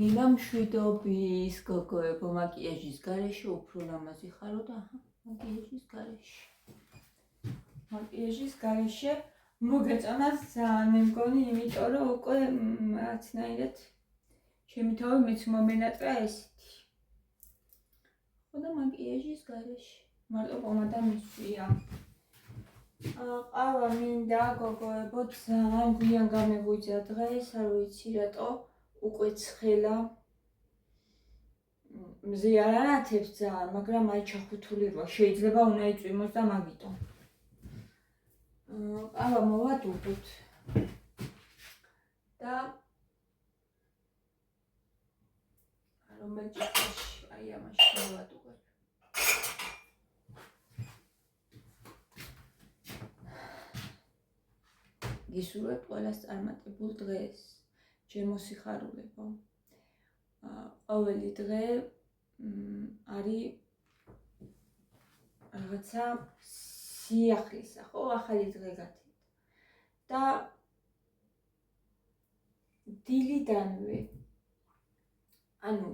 დილა მშვიდობის გოგოებო, მაკიაჟის გარეშე უფრო ლამაზი ხარო და მაკიაჟის გარეშე. მაკიაჟის გარეშე მოგეწონათ ძალიან მე მგონი, იმიტომ რომ უკვე რაღაცნაირად ჩემი თავი მეც მომენატრა ესეთი. ხო და მაკიაჟის გარეშე. მარტო პომადა მისვია. ყავა მინდა გოგოებო, ძალიან გვიან გამეღვიძა დღეს, არ ვიცი რატო, უკვე ცხელა. მზე არ ანათებს ძალიან, მაგრამ აი ჩახუთული როა, შეიძლება უნდა იწვიმოს და მაგიტომ. ყავა მოვადუღოთ. და რომელ ჭიქაში, აი ამაში მოვადუღოთ. გისურვებთ ყველას წარმატებულ დღეს, ჩემო სიხარულებო. ყოველი დღე არის რაღაცა სიახლისა, ხო, ახალი დღე გათით. და დილიდანვე, ანუ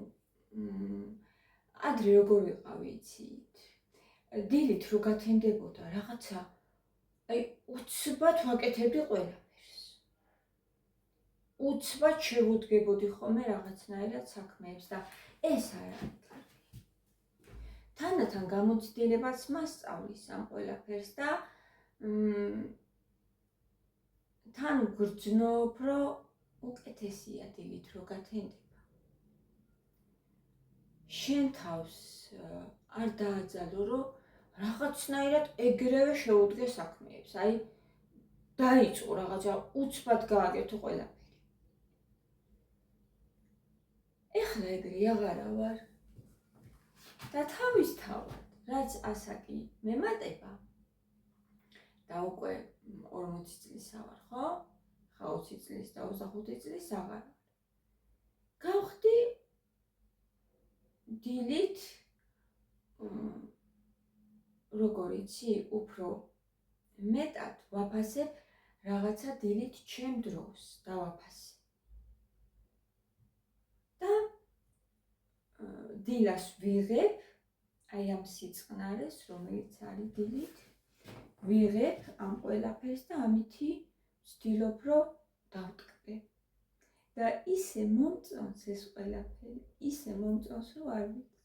ადრე როგორ ვიყავი იცით? დილით რო გათენდებოდა რაღაცა, აი უცბად ვაკეთებდი ყველაფერს. უცბად შევუდგებოდი ხოლმე რაღაცნაირად საქმეებს და ეს არ არის კარგი. თანდათან გამოცდილებაც მასწავლის ამ ყველაფერს და თან გრძნობ, რომ უკეთესია დილით რო გათენდება. შენ თავს არ დააძალო, რომ რაღაცნაირად ეგრევე შეუდგე საქმეებს. აი დაიწყო რაღაცა უცბად გააკეთო ყველაფერი. ეხლა ეგრე აღარა ვარ. და თავისთავად, რაც ასაკი მემატება და უკვე 40 წლისა ვარ, ხო? 20 წლის და 25 წლის აღარ ვარ. გავხდი დილით როგორ იცი, უფრო მეტად ვაფასებ რაღაცა დილით ჩემ დროს დავაფასე. და დილას ვიღებ, აი ამ სიწყნარეს, რომელიც არის დილით, ვიღებ ამ ყველაფერს და ამითი ვცდილობ, რომ დავტკბე. და ისე მომწონს ეს ყველაფერი, ისე მომწონს, რომ არ ვიცი.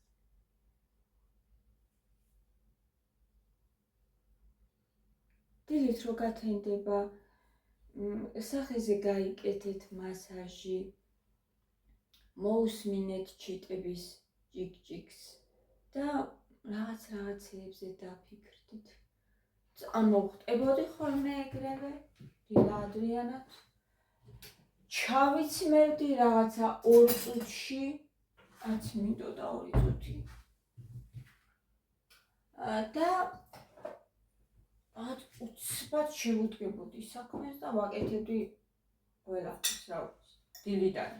დილით რო გათენდება, სახეზე გაიკეთეთ მასაჟი, მოусმინეთ ჩიტების ჭიკ-ჭიკს და რაღაცებზე დაფიქრდით. წამოვხტებოდი ხოლმე ეგრევე, დილა ადრიანად. ჩავიცმევდი რაღაცა 2 წუთში, არც მინდოდა 2 წუთი. და უცბად შევუდგებოდი საქმეს და ვაკეთებდი ყველაფერს, რა ვიცი, დილიდან.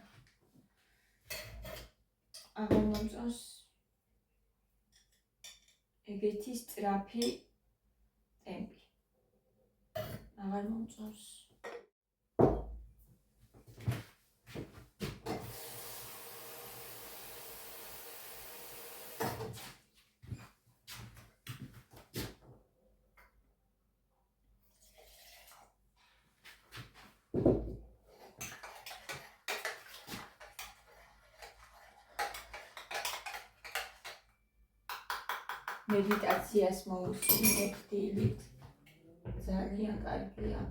აღარ მომწონს ეგეთი სწრაფი ტემპი. აღარ მომწონს. მედიტაციას მოусმინეთ დილით. ძალიან კარგია.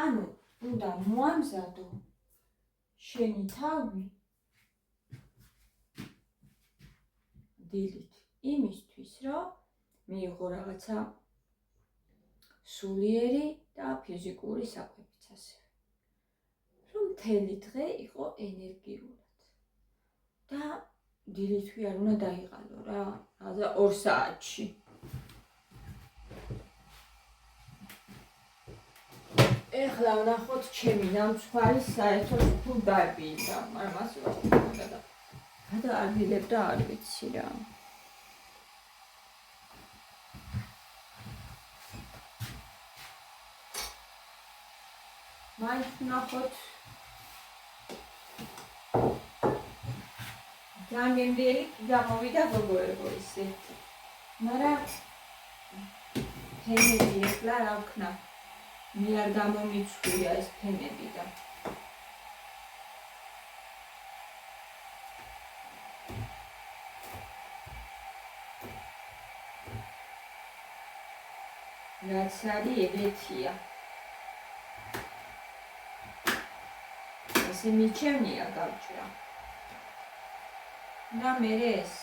ანუ, უნდა მოამზადო შენი თავი დილით იმისთვის, რომ მიიღო რაღაცა სულიერი და ფიზიკური საკვებიც ასევე. რომ მთელი დღე იყო ენერგიულად. და დილითვე არ უნდა დაიღალო რა, რაღაცა 2 საათში. ეხლა ვნახოთ ჩემი ნამცხვარი საერთოდ თუ დარბინდა, მაგრამ ასე ვარ და გადაარბილებ და არ ვიცი რა. მაინც ვნახოთ. ძალიან გემრიელი გამოვიდა გოგოებო ისეთ. მაგრამ ფენები ეხლა რა ვქნა? მე არ გამომიცხვია ეს ფენები და რაც არის ეგეთია. ესე მიჩემნია გავჭრა. და მე ეს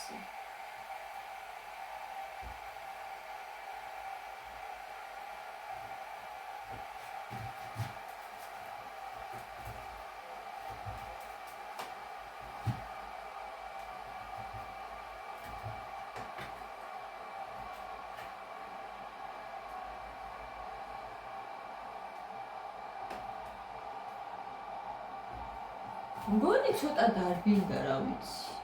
მგონი ცოტა დარბინდა რა ვიცი.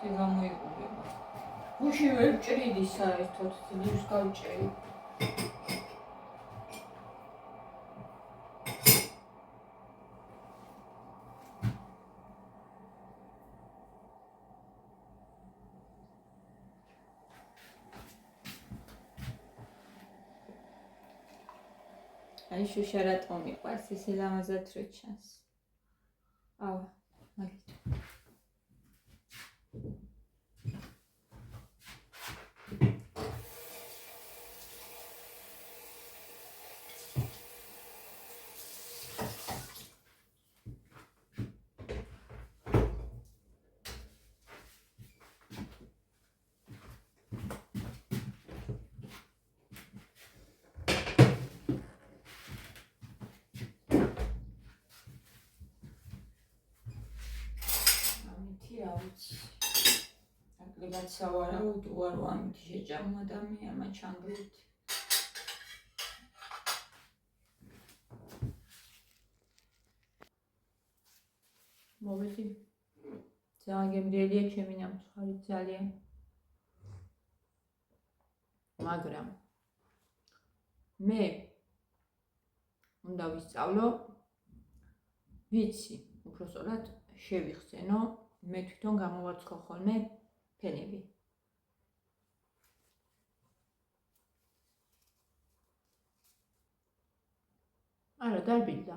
გამოიყურება. გუში ვერ ჭრიდი საერთოდ, ძლივს გავჭერი. აი შუშა რატომ მიყვარს ესე ლამაზად რო ჩანს. აუ, მაგით. Legat savaraud uar amiti შეჭამო ადამიანმა ჩანგრით. მოვიდი. ძალიან გემრიელია ჩემი ნამცხარი ძალიან. მაგრამ მე უნდა ვისწავლო ვიცი, უბრალოდ შევიხსენო, მე თვითონ გამოვაცხო ხოლმე ფენები. არა, დარბინდა.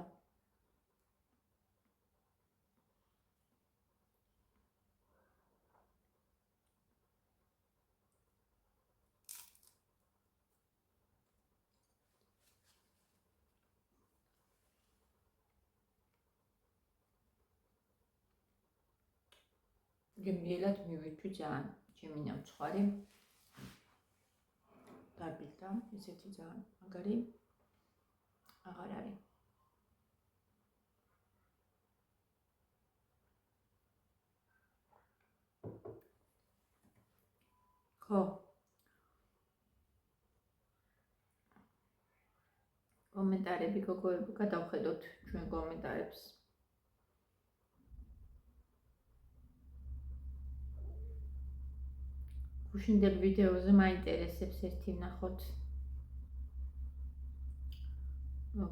გემრიელად მივიჩვი ძალიან ჩემი ნამცხარი. დარბინდა, ესეთი ძალიან მაგარი აღარ არის. ხო. კომენტარები გოგოებო, გადავხედოთ ჩვენ კომენტარებს. გუშინდელ ვიდეოზე მაინტერესებს ერთი ვნახოთ.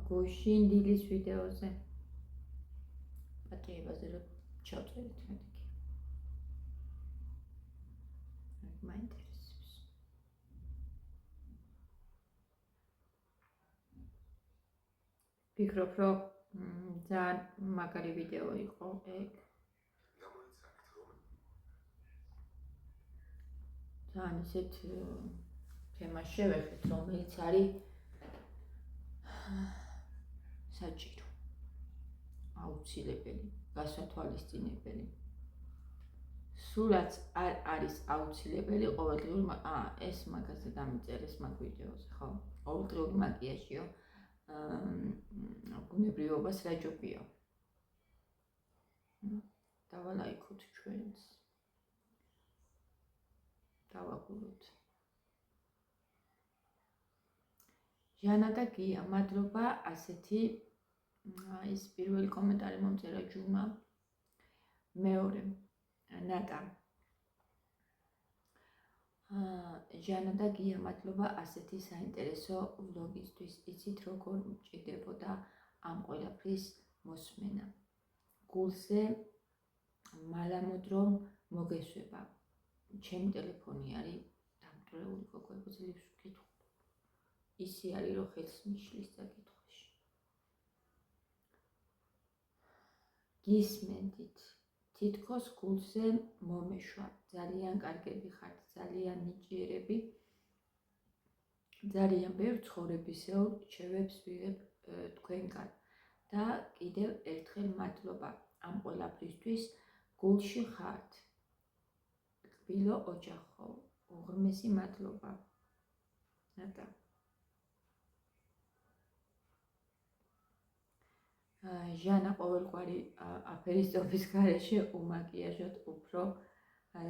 გუშინდილის ვიდეოზე. პატიებაზე რომ ჩავწერეთ მეთქი. მაინტერესებს. ვფიქრობ, რომ ძალიან მაგარი ვიდეო იყო ეგ. ძალიან ისეთ თემას შევეხეთ, რომელიც არის საჭირო, აუცილებელი, გასათვალისწინებელი. სულაც არ არის აუცილებელი ყოველდღიური ეს მაგაზე დამიწერეს მაგ ვიდეოზე, ხო? ყოველდღიური მაკიაჟიო ბუნებრივობას რა ჯობია. დავალაიქოთ ჩვენს. დავაგულოთ. ჟანა და გია, მადლობა ასეთი ის პირველი კომენტარი მომწერა ჯუმა. მეორე ნატა. ჟანა და გია, მადლობა ასეთი საინტერესო ვლოგისთვის. იცით როგორ მჭირდებოდა ამ ყველაფრის მოსმენა. გულზე მალამოდრომ მოგესვება. ჩემი ტელეფონი არის დამტვრეული გოგოები, ძლივს ვკითხულობ. ისი არის რომ ხელს მიშლის საკითხში. გისმენდით. თითქოს გულზე მომეშვა. ძალიან კარგები ხართ, ძალიან ნიჭიერები. ძალიან ბევრ ცხოვრებისეულ რჩევებს ვიღებ თქვენგან და კიდევ ერთხელ მადლობა ამ ყველაფრისთვის. გულში ხართ. კბილო ოჯახო, უღრმესი მადლობა. ნატა. ჟანა ყოველგვარი აფერისტობის გარეშე უმაკიაჟოთ უფრო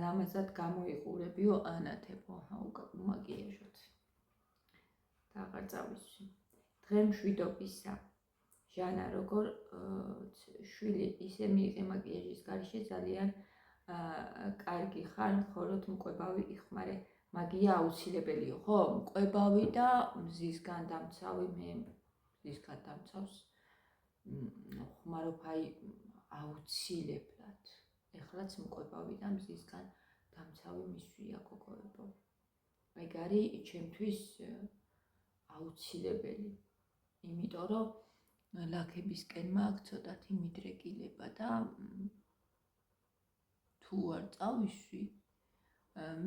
ლამაზად გამოიყურებიო ანათებო, უმაკიაჟოთ. და აღარ წავისვი. დღე მშვიდობისა. ჟანა როგორ შვილი ისე მიიღე მაკიაჟის გარეშე ძალიან კარგი ხარ, მხოლოდ მკვებავი იხმარე. მაგია აუცილებელია, ხო? მკვებავი და მზისგან დამცავი, მე მზისგან დამცავს ხმარობ აი აუცილებლად. ეხლაც მკვებავი და მზისგან დამცავი მისვია გოგოებო. ეგ არის ჩემთვის აუცილებელი. იმიტომ რომ ლაქებისკენ მაქვს ცოტათი მიდრეკილება და თუ არ წავისვი,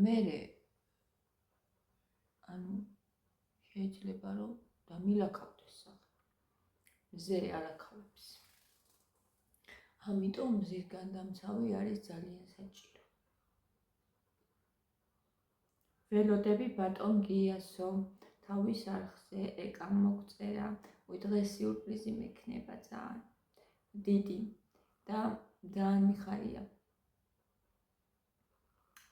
მერე ანუ შეიძლება რომ დამილაქავდეს სახე. მზე არ აქავებს. ამიტომ მზისგან დამცავი არის ძალიან საჭირო. ველოდები ბატონ გიასო, თავის არხზე ეკამ მოგწერა. დღეს სიურპრიზი მექნება ძალიან დიდი და ძალიან მიხარია.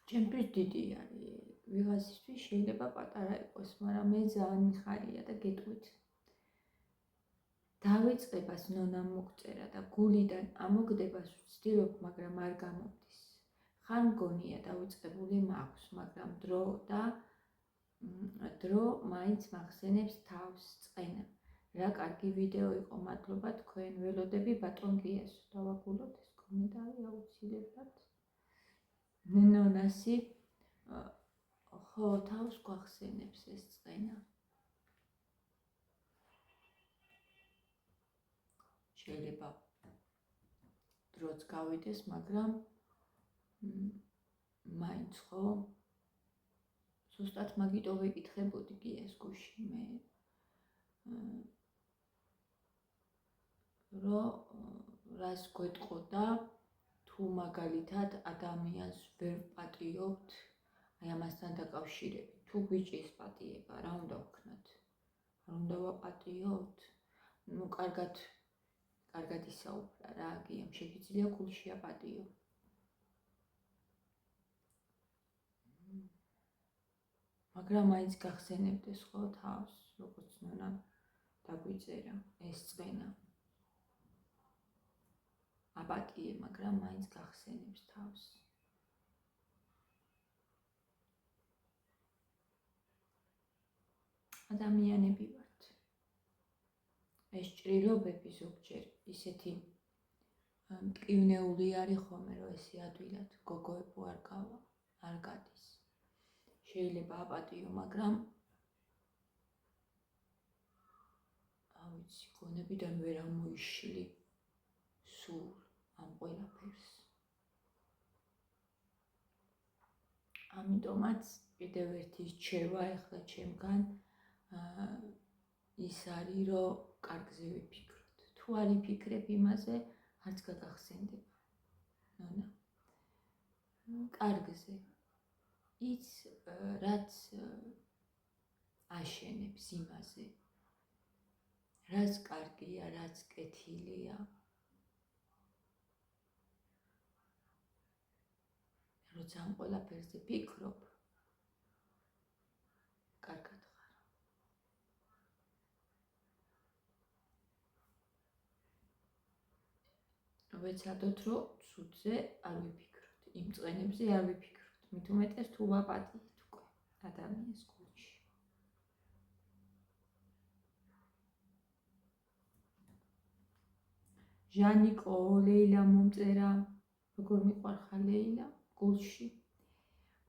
ჩემთვის დიდი არის. ვიღაცისთვის შეიძლება პატარა იყოს, მაგრამ მე ძალიან მიხარია და გეტყვით. დავიწყებას ნონამ მოგწერა და გულიდან ამოგდებას ვცდილობ, მაგრამ არ გამომდის. ხან მგონია დავიწყებული მაქვს, მაგრამ დრო მაინც მახსენებს თავს წყენა. რა კარგი ვიდეო იყო, მადლობა თქვენ. ველოდები ბატონ გიასო. დავაგულოთ ეს კომენტარი აუცილებლად. ნონასი ხო თავს გვახსენებს ეს წყენა. შეიძლება დროც გავიდეს, მაგრამ მაინც ხო ზუსტად მაგიტო ვეკითხებოდი გიას გუში მე რომ რას გვეტყოდა თუ მაგალითად ადამიანს ვერ პატიობთ აი ამასთან დაკავშირებით. თუ გვიჭირს პატიება, რა უნდა ვქნათ? არ უნდა ვაპატიოთ? ნუ კარგად ისაუბრა რა, გიამ შეგიძლია გულში აპატიო. მაგრამ მაინც გახსენებდეს ხო თავს, როგორც ნონამ დაგვიწერა ეს წყენა. აპატიე, მაგრამ მაინც გახსენებს თავს. ადამიანები ვართ. ეს ჭრილობები ზოგჯერ ისეთი მტკივნეული არის ხოლმე, რომ ესე ადვილად გოგოებო არ გადის. შეიძლება აპატიო, მაგრამ ავიცი, გონებიდან ვერ ამოიშლი სულ ამ ყველაფერს. ამიტომაც კიდევ ერთი რჩევა ახლა ჩემგან ის არის, რომ კარგზე ვიფიქროთ. თუ არ იფიქრებ იმაზე, არც გაგახსენდება. ნონა. კარგზე. ის რაც აშენებს იმაზე. რაც კარგია, რაც კეთილია. როცა ამ ყველაფერზე ფიქრობ, კარგად ხარ. ვეცადოთ, რომ ცუდზე არ ვიფიქროთ, იმ წყენებზე არ ვიფიქროთ. მით უმეტეს თუ ვაპატიეთ უკვე. ადამიანის გულში. ჟანიკო, ლეილა მომწერა, როგორ მიყვარხარ ლეილა გულში.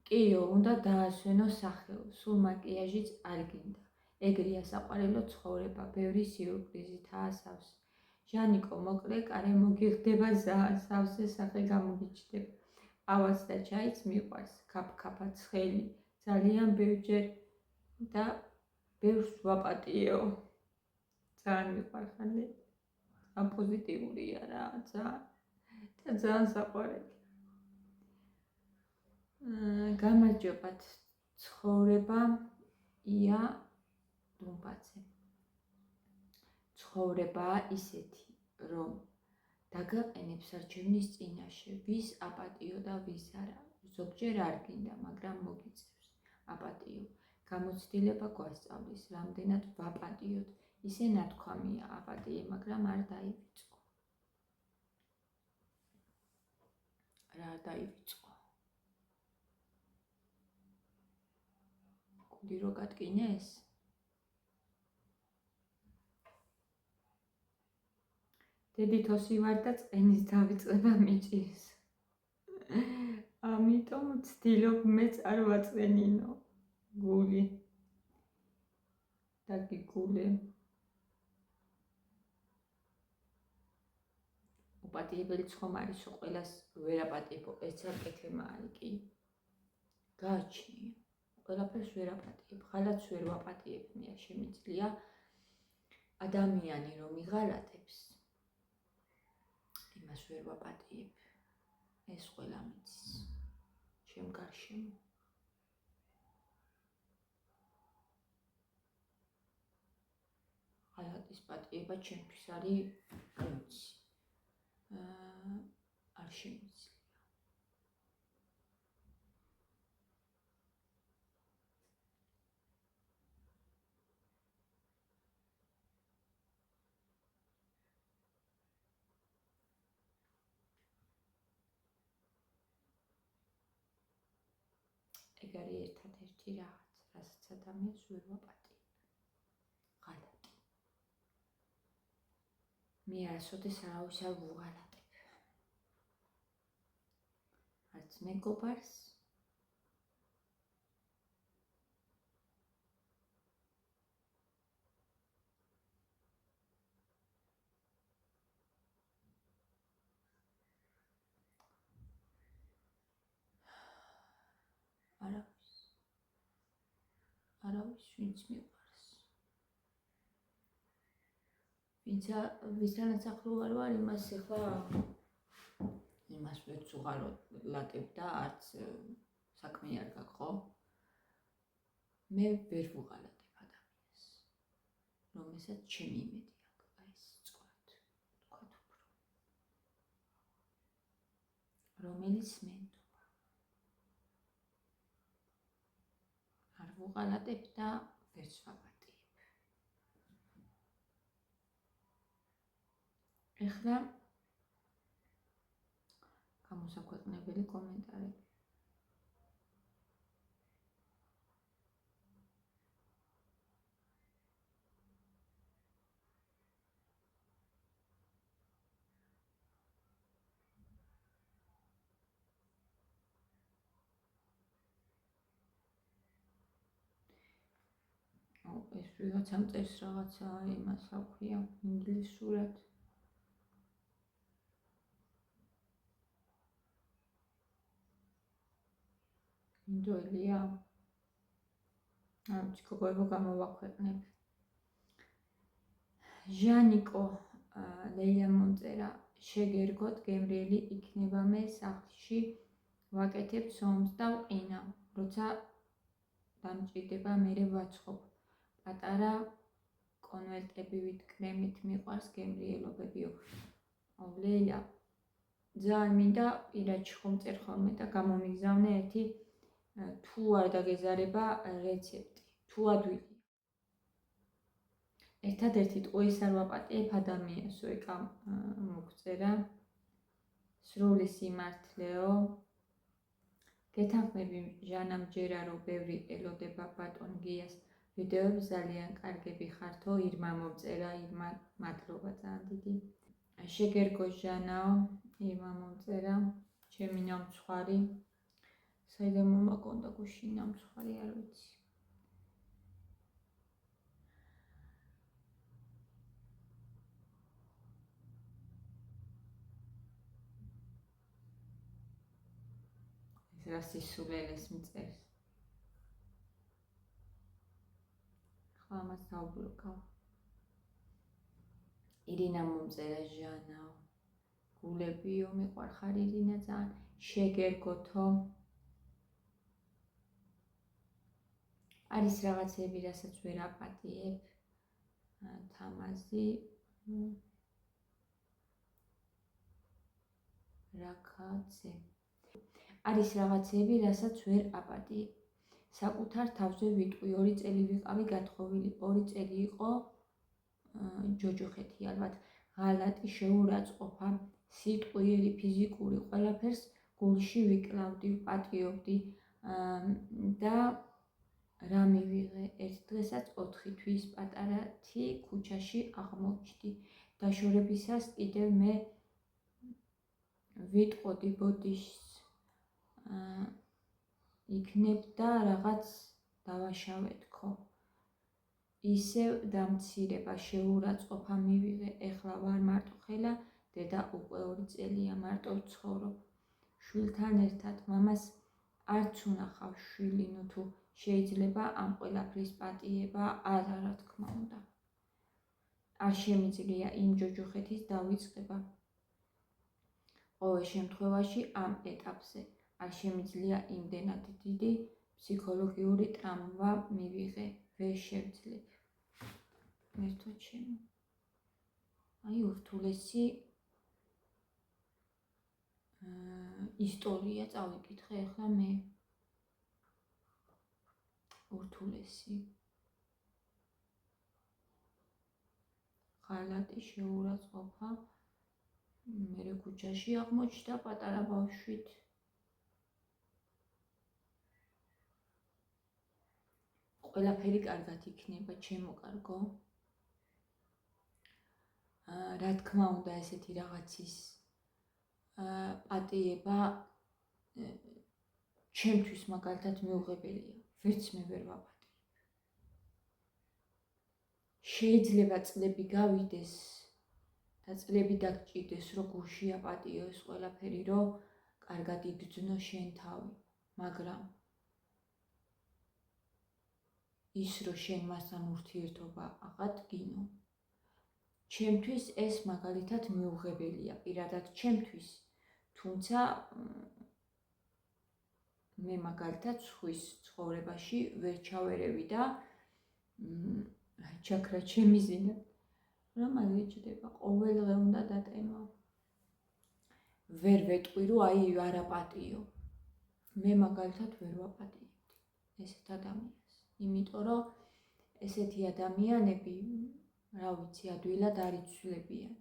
კიო, უნდა დაასვენო სახეო, სულ მაკიაჟიც არ გინდა. ეგრეა საყვარელო ცხოვრება, ბევრი სიურპრიზითაა სავსე. ჟანიკო, მოკლე კარე მოგიხდება სავსე სახე გამოგიჩნდება. ავაც და ჩაიც მიყვარს, ქაფქაფა ცხელი, ძალიან ბევრჯერ და ბევრს ვაპატიეო. ძალიან მიყვარხარ ლეილა. პოზიტიურია რა, ძალიან საყვარელი. გამარჯობათ ცხოვრება ია დუმბაძე. ცხოვრებაა ისეთი, რომ დაგაყენებ საჩივნის წინაშე, ვის აპატიო და ვის არა. ზოგჯერ არ გინდა, მაგრამ მოგიწევს აპატიო. გამოცდილება გვასწავლის, რამდენად ვაპატიოთ. ისე ნათქვამია აპატიე, მაგრამ არ დაივიწყო. რა არ დაივიწყო? გული რო გატკინეს? დედითოსი ვარ და წენის დავიწყება მიჭირს. ამიტომ ვცდილობ მეც არ ვაწენინო გული. დაგიგულე. უპატიებელი ხომ არისო, ყველას ვერ აპატიებო, ეს არ კეთება არის კი. გააჩნია. ყველაფერს ვერ აპატიებ, ღალატს ვერ ვაპატიებ, მე შემიძლია ადამიანი რომ იღალატებს, იმას ვერ ვაპატიებ. ეს ყველა მიცის ჩემ გარშემო. ღალატის პატიება ჩემთვის არის პრინცი. არ შემიძლია. ეგ არის ერთადერთი რაღაც, რასაც ადამიანს ვერ ვაპატიებ. ღალატი. მე არასოდეს არავის არ ვუღალატებ. არც მეგობარს, არავის ვინც მიყვარს. ვისთანაც ახლო არ ვარ, იმას ახლა იმას ვერც უღალატებ და არც საქმე არ გაქვს, ხო? მე ვერ ვუღალატებ ადამიანს, რომელსაც ჩემი იმედი აქვს, აი ეს წყვეტ, თქვათ უფრო. რომელიც მენდობა. არ ვუღალატებ და ვერც ვაპატიებ. ეხლა გამოსაქვეყნებელი კომენტარები. ეს ვიღაცამ წერს რაღაცა, იმას აქვია ინგლისურად. ინდოელია. ამჩი გოგოებო გამოვაქვეყნებ. ჟანიკო, ლეილა მომწერა, შეგერგოთ გემრიელი იქნება მე სახლში ვაკეთებ სომს და ვყინავ, როცა დამჭირდება მერე ვაცხობ. პატარა კონვერტებივით კრემით მიყვარს გემრიელობებიო. ლეილა, ძალიან მინდა პირადში ხომ წერ ხოლმე და გამომიგზავნე ერთი თუ არ დაგეზარება რეცეპტი, თუ ადვილი. ერთადერთი ტყუის არ ვაპატიებ ადამიანსო, ეკა მოგწერა. სრული სიმართლეო, გეთანხმები ჟანამ ჯერა რომ ბევრი ელოდება ბატონ გიას ვიდეოები ძალიან კარგები ხართო ირმა მომწერა ირმა მადლობა ძალიან დიდი შეგერგო ჟანაო ირმა მომწერა ჩემი ნამცხვარი საიდან მომაკონდა გუშინ ნამცხვარი არ ვიცი რა სისულელეს მწერს ხლა მას დავბრუკავ ირინა მომწერა ჟანაო გულებიო მიყვარხარ ირინა ძალიან შეგერგოთო არის რაღაცები რასაც ვერ აპატიებ თამაზი რაკაცე არის რაღაცები რასაც ვერ აპატიებ საკუთარ თავზე ვიტყვი 2 წელი ვიყავი გათხოვილი 2 წელი იყო ჯოჯოხეთი ალბათ ღალატი შეურაცხყოფა სიტყვიერი ფიზიკური ყველაფერს გულში ვიკლავდი ვპატიობდი და რა მივიღე ერთ დღესაც 4 თვის პატარათი ქუჩაში აღმოჩნდი დაშორებისას კიდევ მე ვიტყოდი ბოდიშს იქნებ და რაღაც დავაშავეთქო ისევ დამცირება შეურაცხყოფა მივიღე ეხლა ვარ მარტოხელა დედა უკვე 2 წელია მარტო ვცხოვრობ შვილთან ერთად მამას არც უნახავ შვილი ნუ თუ შეიძლება ამ ყველაფრის პატიება არა რა თქმა უნდა არ შემიძლია იმ ჯოჯოხეთის დავიწყება ყოველ შემთხვევაში ამ ეტაპზე არ შემიძლია იმდენად დიდი ფსიქოლოგიური ტრავმა მივიღე ვერ შევძლებ მერთო ჩემო აი ურთულესი ისტორია წავიკითხე ახლა მე ურთულესი ღალატი შეურაცხყოფა მერე ქუჩაში აღმოჩნდა პატარა ბავშვით ყველაფერი კარგად იქნება ჩემო კარგო რა თქმა უნდა ესეთი რაღაცის პატიება ჩემთვის მაგალითად მიუღებელია ვერც მე ვერ ვაპატიებ შეიძლება წლები გავიდეს და წლები დაგჭირდეს რომ გულში აპატიო ეს ყველაფერი რომ კარგად იგრძნო შენ თავი მაგრამ ის რომ შენ მასთან ურთიერთობა აღადგინო ჩემთვის ეს მაგალითად მიუღებელია პირადად ჩემთვის თუმცა მე მაგალითად სხვის ცხოვრებაში ვერ ჩავერევი და ჩაქრა ჩემი ზინა რომ აღიჭდება ყოველდღე უნდა დატენვა ვერ ვეტყვი რომ აი არ აპატიო მე მაგალითად ვერ ვაპატიებდი ესეთ ადამიანს იმიტომ რომ ესეთი ადამიანები რა ვიცი ადვილად არ იცვლებიან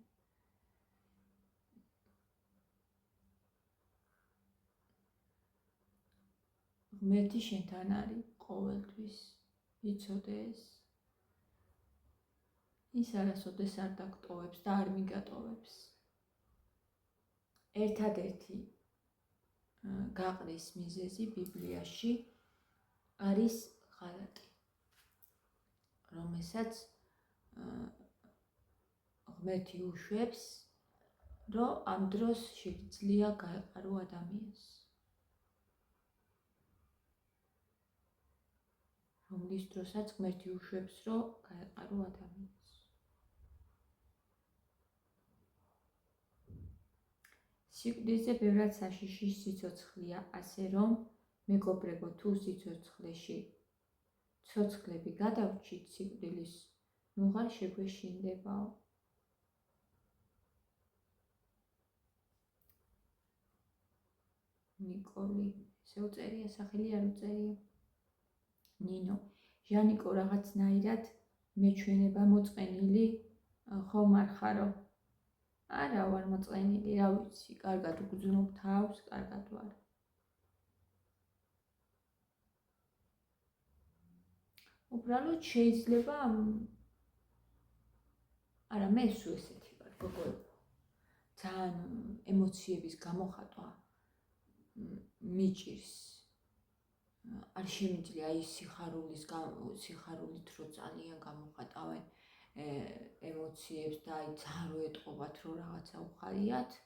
ღმერთი შენთან არის ყოველთვის იცოდე ეს ის არასოდეს არ დაგტოვებს და არ მიგატოვებს ერთადერთი გაყრის მიზეზი ბიბლიაში არის ღალატი რომელსაც ღმერთი უშვებს რომ ამ დროს შეიძლება გაეყარო ადამიანს რომლის დროსაც ღმერთი უშვებს რომ გაეყარო ადამიანს სიკვდილზე ბევრად საშიში სიცოცხლეა ასე რომ მეგობრებო თუ სიცოცხლეში ცოცხლები გადავრჩით სიკვდილის ნუღარ შეგვეშინდებაო ნიკოლი ესე უწერია სახელი არ უწერია ნინო ჟანიკო რაღაცნაირად მეჩვენება მოწყენილი ხომ არ ხარო არა ვარ მოწყენილი რა ვიცი კარგად უგზნობ თავს კარგად ვარ უბრალოდ შეიძლება არა მე სულ ესეთი ვარ გოგოებო ძალიან ემოციების გამოხატვა მიჭირს არ შემიძლია ის სიხარულით რო ძალიან გამოხატავენ ემოციებს და აი ძალიან რო ეტყობათ რომ რაღაცა უხარიათ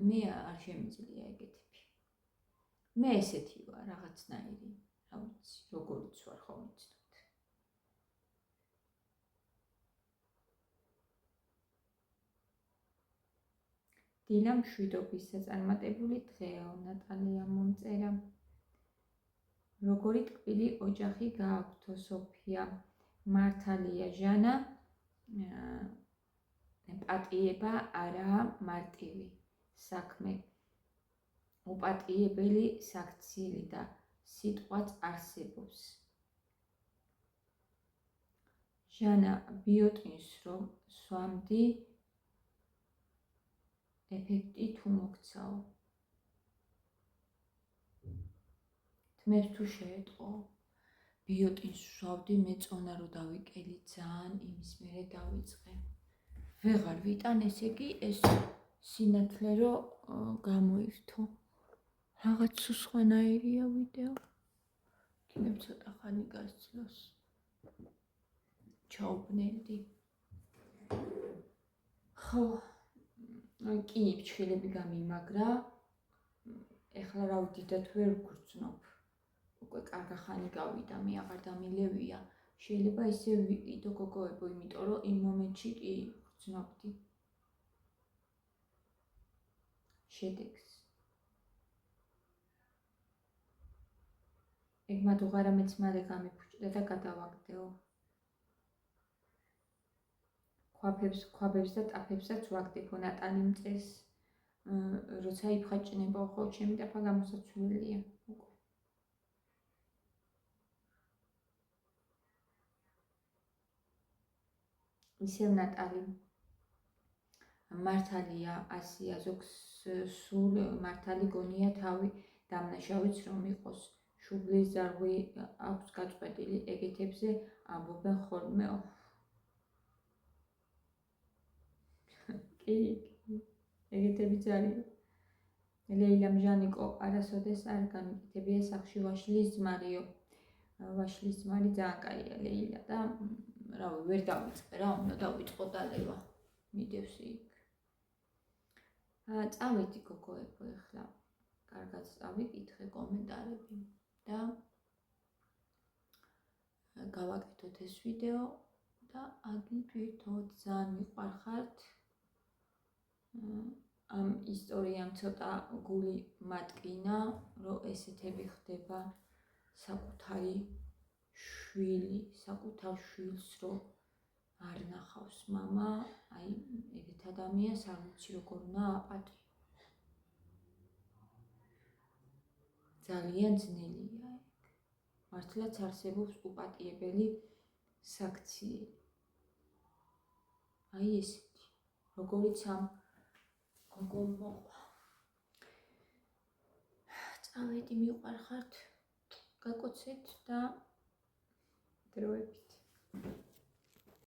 მე არ შემიძლია ეგეთი მე ესეთი ვარ რაღაცნაირი რა ვიცი როგორიც ვარ ხომ იცნობთ დილა მშვიდობის საწარმატებული დღეო ნატალია მომწერა როგორი ტკბილი ოჯახი გააქვთო სოფია მართალია ჟანა პატიება არაა მარტივი საქმე უპატიებელი საქციელი და სიტყვაც არსებობს ჟანა ბიოტინს რომ სვამდი ეფექტი თუ მოგცაო თმებს თუ შეეტყო ბიოტინს ვსვავდი მე წონა რო დავიკელი ძალიან იმის მერე დავიწყე ვეღარ ვიტან ესე იგი ეს სინათლე რო გამოირთო რაღაც სხვანაირია ვიდეო კიდევ ცოტა ხანი გასცლოს ჩაუბნელდი ხო კი ფრჩხილები გამიმაგრა ეხლა რა ვდიდათ ვერ ვგრძნობ უკვე კარგა ხანი გავიდა მე აღარ დამილევია შეიძლება ისე ვიყიდო გოგოებო იმიტომ რომ იმ მომენტში კი ვგრძნობდი შედეგს ეგ მათ უღარა მეც მალე გამიფუჭდა და გადავაგდეო ქვაბებს და ტაფებსაც ვაგდებო ნატალი მწეს როცა იფხაჭნება ხო ჩემი ტაფა გამოსაცვლელია უკვე ისევ ნატალი მართალია ასია ზოგს სულ მართალი გონია თავი დამნაშავეც რომ იყოს შუბლის ზარღვი აქვს გაწყვეტილი ეგეთებზე ამბობენ ხოლმე კი ეგეთებიც არის ლეილა მჟანიკო არასოდეს არ განიკეთებია სახში ვაშლის ძმარიო ვაშლის ძმარი ძალიან კაია ლეილა და რავი ვერ დავიწყე რა უნდა დავიწყო დალევა მიდევს იქ წავედი გოგოებო ეხლა კარგად წავიკითხე კომენტარები და გავაკეთოთ ეს ვიდეო და აგიტვირთოთ ძალიან მიყვარხართ ამ ისტორიამ ცოტა გული მატკინა რომ ესეთები ხდება საკუთარ შვილს რომ არ ნახავს მამა აი ეგეთ ადამიანს არ ვიცი როგორ უნდა აპატიო ძალიან ძნელია ეგ მართლაც არსებობს უპატიებელი საქციელი აი ესეთი როგორიც ამ გოგომ მოყვა წავედი მიყვარხართ გაკოცეთ და დროებით